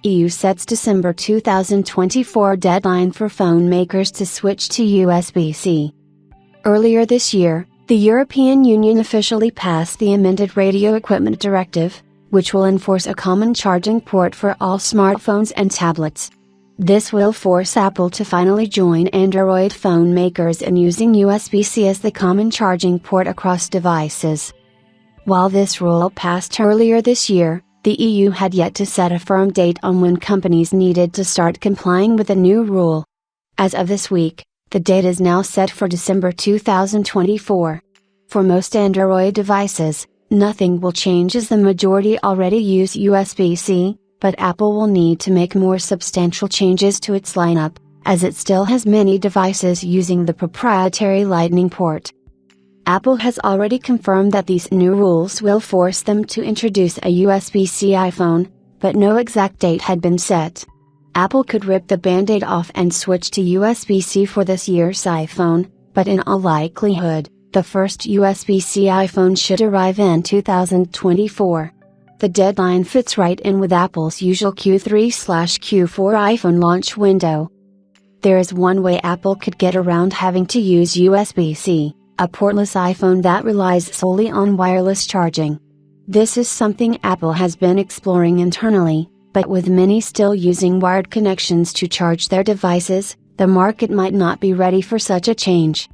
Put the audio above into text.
EU sets December 2024 deadline for phone makers to switch to USB-C. Earlier this year, the European Union officially passed the amended Radio Equipment Directive, which will enforce a common charging port for all smartphones and tablets. This will force Apple to finally join Android phone makers in using USB-C as the common charging port across devices. While this rule passed earlier this year, the EU had yet to set a firm date on when companies needed to start complying with the new rule. As of this week, the date is now set for December 2024. For most Android devices, nothing will change as the majority already use USB-C, but Apple will need to make more substantial changes to its lineup, as it still has many devices using the proprietary Lightning port. Apple has already confirmed that these new rules will force them to introduce a USB-C iPhone, but no exact date had been set. Apple could rip the band-aid off and switch to USB-C for this year's iPhone, but in all likelihood, the first USB-C iPhone should arrive in 2024. The deadline fits right in with Apple's usual Q3/Q4 iPhone launch window. There is one way Apple could get around having to use USB-C. A portless iPhone that relies solely on wireless charging. This is something Apple has been exploring internally, but with many still using wired connections to charge their devices, the market might not be ready for such a change.